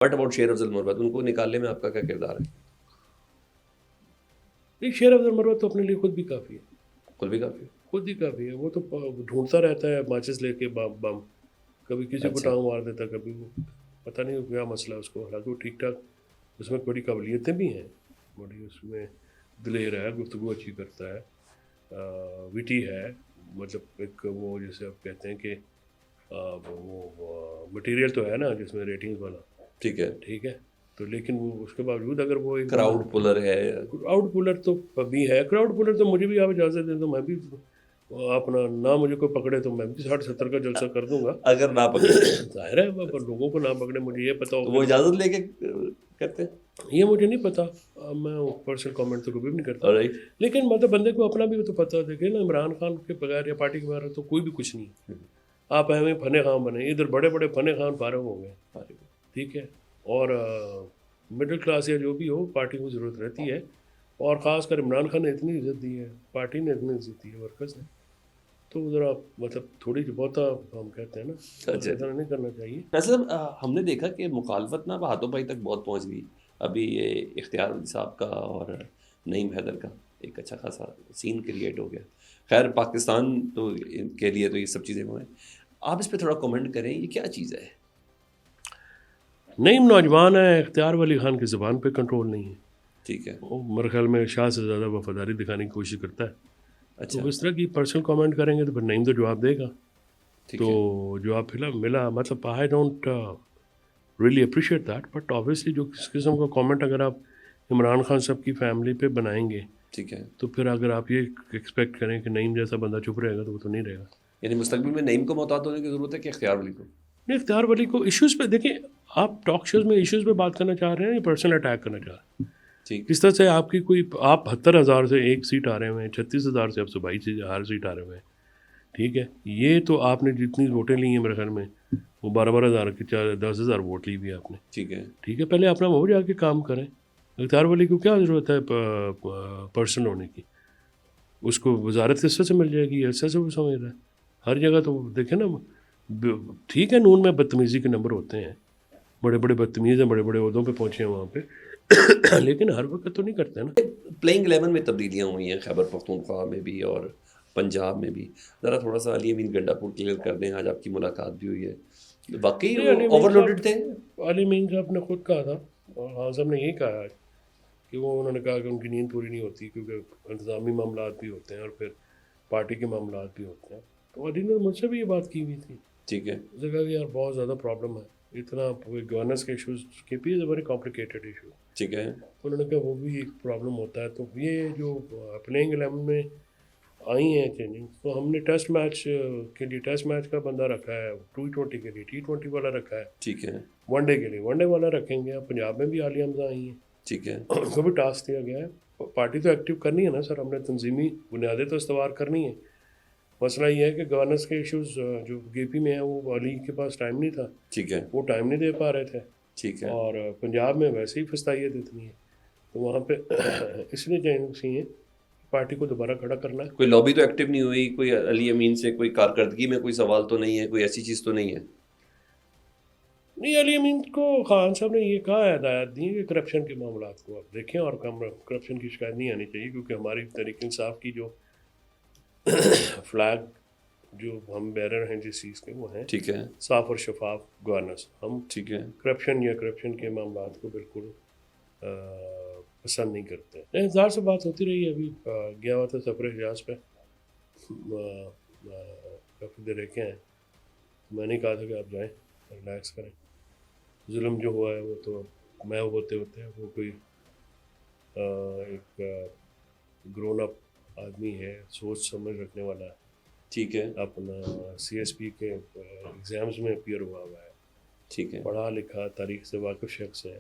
Bit about شیر افضل مروت، ان کو نکالنے میں آپ کا کیا کردار ہے؟ نہیں، شیر افضل مروت تو اپنے لیے خود بھی کافی ہے، کل بھی کافی. خود ہی کافی ہے. وہ تو ڈھونڈتا رہتا ہے ماچس لے کے بم، کبھی کسی کو اچھا ٹانگ مار دیتا، کبھی وہ پتہ نہیں کیا مسئلہ ہے اس کو. حالانکہ وہ ٹھیک ٹھاک، اس میں بڑی قابلیتیں بھی ہیں، بڑی اس میں دلیر ہے، گفتگو اچھی کرتا ہے، وٹی ہے. مطلب ایک وہ جیسے آپ کہتے ہیں کہ وہ مٹیریل تو ہے نا جس میں ریٹنگز والا. ٹھیک ہے. ٹھیک ہے، تو لیکن وہ اس کے باوجود اگر وہ ایک کراؤڈ پولر ہے. کراؤڈ پولر تو بھی ہے. کراؤڈ پولر تو مجھے بھی آپ اجازت دیں تو میں بھی اپنا نہ مجھے کوئی پکڑے تو میں بھی 60-70 کا جلسہ کر دوں گا. اگر نہ پکڑے ظاہر ہے لوگوں کو نہ پکڑے، مجھے یہ پتا تو ہو وہ کہ اجازت لے کے کرتے ہیں. یہ مجھے نہیں پتا، میں پرسنل کامنٹ تو کبھی بھی نہیں کرتا. رائٹ. لیکن مطلب بندے کو اپنا بھی تو پتا. دیکھیں نا، عمران خان کے بغیر یا پارٹی کے بغیر تو کوئی بھی کچھ نہیں ہے. آپ ہمیں فن خان بنے، ادھر بڑے بڑے فن خان فارغ ہو گئے. ٹھیک ہے، اور مڈل کلاس یا جو بھی ہو، پارٹی کو ضرورت رہتی ہے. اور خاص کر عمران خان نے اتنی عزت دی ہے، پارٹی نے اتنی عزت دی ہے، ورکرز نے. تو ذرا مطلب تھوڑی سی بہت ہم کہتے ہیں نا، ایسا نہیں کرنا چاہیے. ویسے ہم نے دیکھا کہ مخالفت نا ہاتھوں پائی تک بہت پہنچ گئی. ابھی یہ اختیار علی صاحب کا اور نعیم حیدر کا ایک اچھا خاصا سین کریٹ ہو گیا. خیر پاکستان تو کے لیے تو یہ سب چیزیں ہوئیں. آپ اس پہ تھوڑا کمنٹ کریں، یہ کیا چیز ہے؟ نعیم نوجوان ہے، اختیار ولی خان کی زبان پہ کنٹرول نہیں ہے. ٹھیک ہے. وہ میرے خیال میں شاہ سے زیادہ وفاداری دکھانے کی کوشش کرتا ہے. اچھا. تو اس طرح کی پرسنل کامنٹ کریں گے تو پھر نعیم تو جواب دے گا. ٹھیک تو ہے. جواب ملا مطلب I don't really appreciate that. But obviously جو اس قسم کا کامنٹ اگر آپ عمران خان صاحب کی فیملی پہ بنائیں گے ٹھیک ہے. تو پھر اگر آپ یہ ایکسپیکٹ کریں کہ نعیم جیسا بندہ چپ رہے گا تو وہ تو نہیں رہے گا. یعنی مستقبل میں نعیم کو محتاط ہونے کی ضرورت ہے کہ اختیار علی کو؟ نہیں، اختیار ولی کو ایشوز پہ دیکھیں. آپ ٹاک شوز میں ایشوز پہ بات کرنا چاہ رہے ہیں یا پرسنل اٹیک کرنا چاہ رہے ہیں؟ ٹھیک. اس طرح سے آپ کی کوئی آپ 70,000 سے ایک سیٹ آ رہے ہوئے ہیں، 36,000 سے آپ سے 22,000 سیٹ آ رہے ہوئے ہیں. ٹھیک ہے، یہ تو آپ نے جتنی ووٹیں لی ہیں میرے خیال میں وہ 12,000 کی 10,000 ووٹ لی ہوئی ہے آپ نے. ٹھیک ہے. ٹھیک ہے، پہلے اپنا وہ جا کے کام کریں. اختیار ولی کو کیا ضرورت ہے پرسن ہونے کی؟ اس کو وزارت کس سے مل جائے گی، ایسے سے وہ سمجھ رہا ہے. ہر جگہ تو دیکھیں نا، ٹھیک ہے نون میں بدتمیزی کے نمبر ہوتے ہیں، بڑے بڑے بدتمیز ہیں، بڑے بڑے عہدوں پہ پہنچے ہیں وہاں پہ، لیکن ہر وقت تو نہیں کرتے نا. پلینگ 11 میں تبدیلیاں ہوئی ہیں، خیبر پختونخوا میں بھی اور پنجاب میں بھی. ذرا تھوڑا سا علی امین گڈھا پور کلیئر کر دیں. آج آپ کی ملاقات بھی ہوئی ہے، واقعی اوور لوڈڈ تھے؟ علی امین صاحب نے خود کہا تھا، اور خان صاحب نے یہی کہا آج کہ وہ انہوں نے کہا کہ ان کی نیند پوری نہیں ہوتی کیونکہ انتظامی معاملات بھی ہوتے ہیں اور پھر پارٹی کے معاملات بھی ہوتے ہیں. تو علی نے مجھ سے بھی یہ بات کی ہوئی تھی. ٹھیک ہے. اس نے کہا کہ یار بہت زیادہ پرابلم ہے، اتنا گورننس کے ایشوز کے بھی ویری کمپلیکیٹڈ ایشو. ٹھیک ہے. انہوں نے کہا وہ بھی ایک پرابلم ہوتا ہے. تو یہ جو پلینگ 11 میں آئی ہیں چینجنگ، تو ہم نے ٹیسٹ میچ کے لیے ٹیسٹ میچ کا بندہ رکھا ہے، T20 کے لیے T20 والا رکھا ہے، ٹھیک ہے. ون ڈے کے لیے ون ڈے والا رکھیں گے. اب پنجاب میں بھی عالیہ حمزہ آئی ہیں، ٹھیک ہے. ان کو بھی ٹاسک دیا گیا ہے. پارٹی تو ایکٹیو کرنی ہے نا سر، ہم نے تنظیمی بنیادیں تو استوار کرنی ہے. مسئلہ یہ ہے کہ گورننس کے ایشوز جو کے پی میں ہیں وہ علی کے پاس ٹائم نہیں تھا، ٹھیک ہے. وہ ٹائم نہیں دے پا رہے تھے. ٹھیک ہے. اور پنجاب میں ویسے ہی فستائیت اتنی ہے، تو وہاں پہ اس لیے چینجنگ سی ہیں، پارٹی کو دوبارہ کھڑا کرنا ہے. کوئی لابی تو ایکٹیو نہیں ہوئی؟ کوئی علی امین سے کوئی کارکردگی میں کوئی سوال تو نہیں ہے؟ کوئی ایسی چیز تو نہیں ہے؟ نہیں، علی امین کو خان صاحب نے یہ کہا ہے، ہدایت دی کہ کرپشن کے معاملات کو آپ دیکھیں اور کرپشن کی شکایت نہیں آنی چاہیے، کیونکہ ہماری تحریک انصاف کی جو فلیگ جو ہم بیرر ہیں جس چیز کے، وہ ہیں ٹھیک ہے. صاف اور شفاف گورننس. ہم ٹھیک ہے. کرپشن کے معاملات کو بالکل پسند نہیں کرتے. انتظار سے بات ہوتی رہی ہے. ابھی گیا ہوا تھا سفر حجاز پہ، کافی دیر رہ کے ہیں. میں نے کہا تھا کہ آپ جائیں ریلیکس کریں. ظلم جو ہوا ہے وہ تو میں ہوتے وہ کوئی ایک گرون اپ آدمی ہے، سوچ سمجھ رکھنے والا ہے. ٹھیک ہے. اپنا CSP کے ایگزامز میں اپیئر ہوا ہے. ٹھیک ہے. پڑھا لکھا تاریخ سے واقف شخص ہے،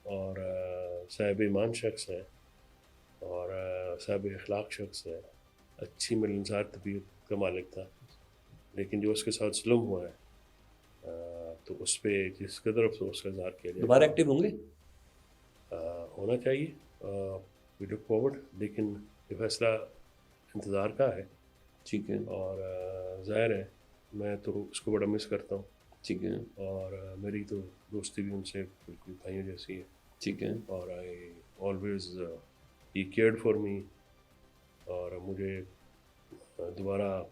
اور صاحب ایمان شخص ہے، اور صاحب اخلاق شخص ہے. اچھی ملنسار طبیعت کا مالک تھا. لیکن جو اس کے ساتھ ظلم ہوا ہے تو اس پہ جس قدر افسوس کا اظہار کیا جائے، دوبارہ ایکٹیو ہوں گے؟ ہونا چاہیے. وی لک فارورڈ، لیکن یہ فیصلہ انتظار کا ہے. ٹھیک ہے. اور ظاہر ہے میں تو اس کو بڑا مس کرتا ہوں. ٹھیک ہے اور میری تو دوستی بھی ان سے بالکل بھائیوں جیسی ہے. ٹھیک ہے اور آئی آلویز ہی کیئرڈ فار می. اور مجھے دوبارہ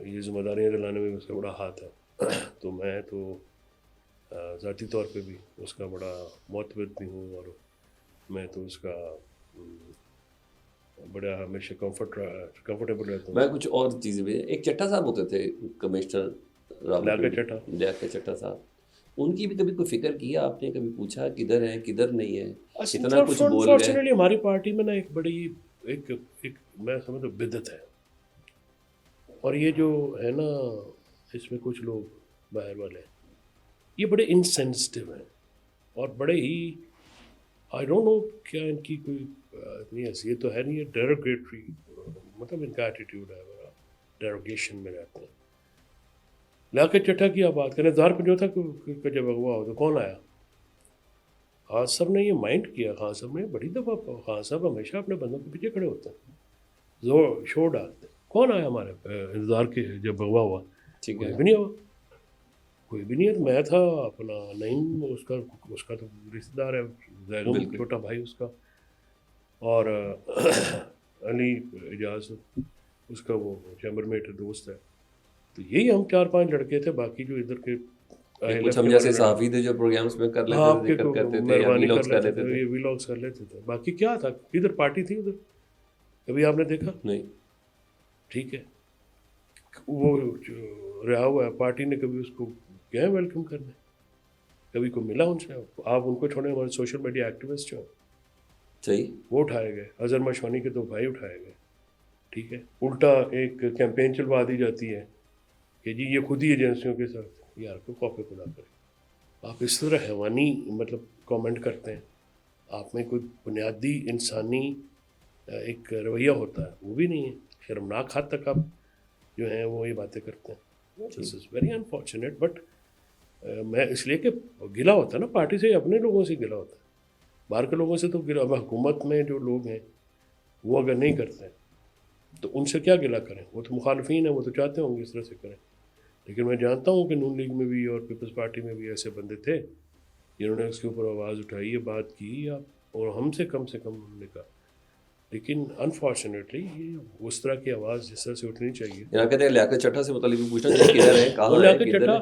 یہ ذمہ داریاں دلانے میں اس کا بڑا ہاتھ ہے. تو میں تو ذاتی طور پہ بھی اس کا بڑا معتمد بھی ہوں, اور میں تو اس کا بڑا ہمیشہ کمفرٹیبل رہتا ہوں. میں کچھ اور چیزیں بھی, ایک چٹھا صاحب ہوتے تھے کمشنر لیاقت چٹھا. لیاقت چٹھا صاحب, ان کی بھی کبھی کوئی فکر کیا آپ نے, کبھی پوچھا کدھر ہے کدھر نہیں ہے, اتنا کچھ بول گئے. انفارچونیٹلی ہماری پارٹی میں نا ایک بڑی ایک میں سمجھتا ہوں بدعت ہے, اور یہ جو ہے نا اس میں کچھ لوگ باہر والے یہ بڑے انسینسٹیو ہیں, اور بڑے ہی آئی ڈونٹ نو کیا ان کی کوئی اتنی حیثیت تو ہے نہیں, یہ ڈیروگیٹری مطلب ان کا ایٹیٹیوڈ ہے, بڑا ڈیروگیشن میں رہتے ہیں. لیاقت چٹھا کی آپ بات کریں, دار پہ جو تھا کہ جب اغوا ہو تو کون آیا؟ خان صاحب نے یہ مائنڈ کیا. خان صاحب نے بڑی دفعہ, خان صاحب ہمیشہ اپنے بندوں کے پیچھے کھڑے ہوتے ہیں, زور شور ڈالتے ہیں. کون آیا ہمارے انتظار کے جب اغوا ہوا؟ ٹھیک کوئی ہے بھی نہیں ہوا, کوئی بھی نہیں ہے. میں تھا اپنا نعیم, اس کا تو رشتے دار ہے, زیغم چھوٹا بھائی اس کا, اور علی اجاز اس کا وہ چیمبر میٹ دوست ہے. تو یہی ہم 4-5 لڑکے تھے, باقی جو ادھر کے کچھ ہم جیسے صحافی تھے جو پروگرامز میں کر لیتے تھے, ذکر کرتے تھے, یا مہربانی کر ویلاگز لیتے تھے, یہ ویلاگز کر لیتے تھے. باقی کیا تھا, ادھر پارٹی تھی ادھر, کبھی آپ نے دیکھا نہیں. ٹھیک ہے, وہ رہا ہوا ہے پارٹی نے, کبھی اس کو گئے ویلکم کرنے, کبھی کو ملا ان سے. آپ ان کو چھوڑیں, ہمارے سوشل میڈیا ایکٹیوسٹ جو صحیح, وہ اٹھائے گئے, اظہر مشوانی کے 2 بھائی اٹھائے گئے. ٹھیک ہے, الٹا ایک کیمپین چلوا دی جاتی ہے کہ جی یہ خود ہی ایجنسیوں کے ساتھ. یار کو کاپی خدا کرے, آپ اس طرح حیوانی مطلب کامنٹ کرتے ہیں. آپ میں کوئی بنیادی انسانی ایک رویہ ہوتا ہے, وہ بھی نہیں ہے. شرمناک حد تک آپ جو ہیں وہ یہ باتیں کرتے ہیں. دس از ویری انفارچونیٹ. بٹ میں اس لیے کہ گلا ہوتا ہے نا پارٹی سے, اپنے لوگوں سے گلا ہوتا ہے, باہر کے لوگوں سے تو گلا. حکومت میں جو لوگ ہیں وہ اگر نہیں کرتے تو ان سے کیا گلا کریں, وہ تو مخالفین ہیں, وہ تو چاہتے ہوں گے اس طرح سے کریں. لیکن میں جانتا ہوں کہ نون لیگ میں بھی اور پیپلز پارٹی میں بھی ایسے بندے تھے جنہوں نے اس کے اوپر آواز اٹھائی, یہ بات کی, اور ہم سے کم انہوں نے کہا. لیکن انفارچونیٹلی یہ اس طرح کی آواز جس طرح سے اٹھنی چاہیے. یہاں کہتے ہیں لیاقت چٹھا سے متعلق بھی پوچھنا چاہیے کدھر ہے, کہاں ہے, لیاقت چٹھا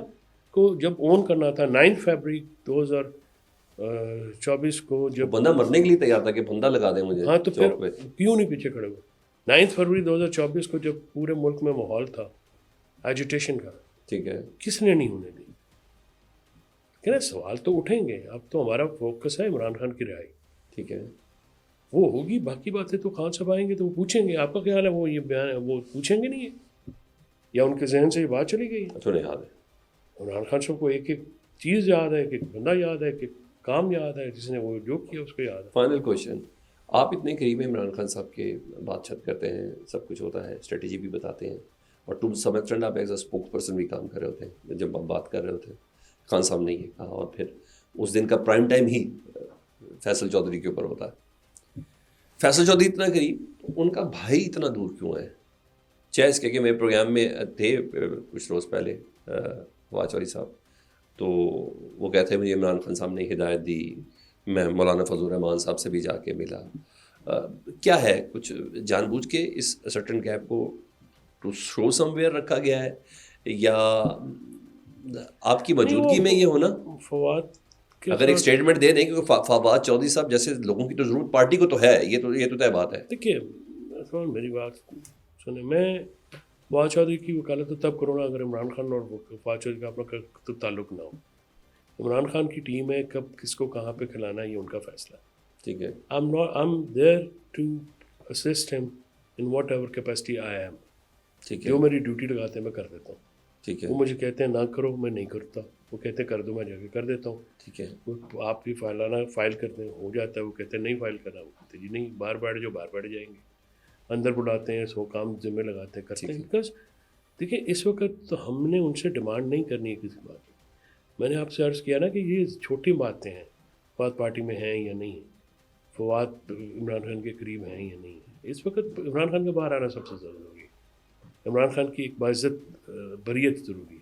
کو جب اون کرنا تھا 9 فروری 2024 کو, جب بندہ مرنے کے لیے تیار تھا کہ بندہ لگا دیں مجھے, ہاں تو پھر کیوں نہیں پیچھے کھڑے ہوئے؟ 9 فروری 2024 کو جب پورے ملک میں ماحول تھا ایجیٹیشن کا, ٹھیک ہے, کس نے نہیں ہونے دی؟ کہ سوال تو اٹھیں گے. اب تو ہمارا فوکس ہے عمران خان کی رہائی, ٹھیک ہے, وہ ہوگی. باقی باتیں تو خان صاحب آئیں گے تو وہ پوچھیں گے. آپ کا خیال ہے وہ یہ بیان وہ پوچھیں گے نہیں ہے, یا ان کے ذہن سے یہ بات چلی گئی ہے؟ تھوڑے یاد ہے عمران خان صاحب کو ایک ایک چیز یاد ہے, ایک بندہ یاد ہے, ایک کام یاد ہے, جس نے وہ جو کیا اس کو یاد ہے. فائنل کوشچن, آپ اتنے قریب ہیں عمران خان صاحب کے, بات چیت کرتے ہیں, سب کچھ ہوتا ہے, اسٹریٹجی بھی بتاتے ہیں, اور ٹو سم ایکسٹینٹ آپ ایز اے اسپوکس پرسن بھی کام کر رہے ہوتے ہیں. جب آپ بات کر رہے ہوتے ہیں خان صاحب نے یہ کہا, اور پھر اس دن کا پرائم ٹائم ہی فیصل چودھری کے اوپر ہوتا ہے. فیصل چودھری اتنا قریب, ان کا بھائی اتنا دور کیوں ہے؟ چاہے اس کہ میرے پروگرام میں تھے کچھ روز پہلے فواد چودھری صاحب, تو وہ کہتے ہیں مجھے عمران خان صاحب نے ہدایت دی, میں مولانا فضل الرحمان صاحب سے بھی جا کے ملا. کیا ہے, کچھ جان بوجھ کے اس سرٹن گیپ کو ٹو شو سم ویئر رکھا گیا ہے, یا آپ کی موجودگی میں یہ ہونا؟ فواد اگر ایک اسٹیٹمنٹ دے دیں کہ فواد چودھری صاحب جیسے لوگوں کی تو ضرورت پارٹی کو تو ہے, یہ تو طے بات ہے. دیکھیے میری بات سنیں, میں فواد چودھری کی وکالت تو تب کروں گا اگر عمران خان اور فواد چودھری کا اپنا تو تعلق نہ ہو. عمران خان کی ٹیم ہے, کب کس کو کہاں پہ کھلانا ہے یہ ان کا فیصلہ ہے. ٹھیک ہے, I'm there to assist him in whatever capacity I am. ٹھیک ہے, جو میری ڈیوٹی لگاتے ہیں میں کر دیتا ہوں. ٹھیک ہے, وہ مجھے کہتے ہیں نہ کرو, میں نہیں کرتا. وہ کہتے ہیں کر دو, میں جا کے کر دیتا ہوں. ٹھیک ہے, آپ بھی فائل کرتے ہیں, ہو جاتا ہے. وہ کہتے ہیں نہیں فائل کرنا, وہ کہتے ہیں جی نہیں, باہر بیٹھ جو باہر بیٹھ جائیں گے. اندر بلاتے ہیں, 100 کام ذمہ لگاتے ہیں, کرتے ہیں. بیکاز دیکھیے اس وقت تو ہم نے ان سے ڈیمانڈ نہیں کرنی ہے کسی بات کی. میں نے آپ سے عرض کیا نا کہ یہ چھوٹی باتیں ہیں, فواد پارٹی میں ہیں یا نہیں ہیں, فواد عمران خان کے قریب ہیں یا نہیں ہیں. اس وقت عمران خان کا باہر آنا سب سے ضروری ہے. عمران خان کی ایک باعزت بریت ضروری ہے.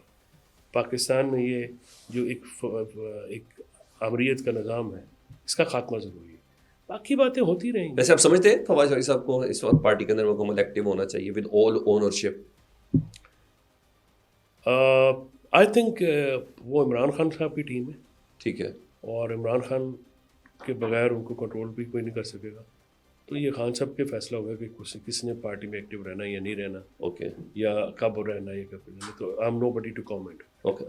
پاکستان میں یہ جو ایک آمریت کا نظام ہے اس کا خاتمہ ضروری ہے. باقی باتیں ہوتی رہیں گی. ویسے آپ سمجھتے ہیں فواد چودھری صاحب کو اس وقت پارٹی کے اندر مکمل ایکٹیو ہونا چاہیے with all ownership? I think وہ عمران خان صاحب کی ٹیم ہے, ٹھیک ہے, اور عمران خان کے بغیر ان کو کنٹرول بھی کوئی نہیں کر سکے گا. تو یہ خان صاحب کے فیصلہ ہوگا کہ کس نے پارٹی میں ایکٹیو رہنا یا نہیں رہنا, اوکے یا کب رہنا یا کب رہنا. تو I am nobody to comment. Okay.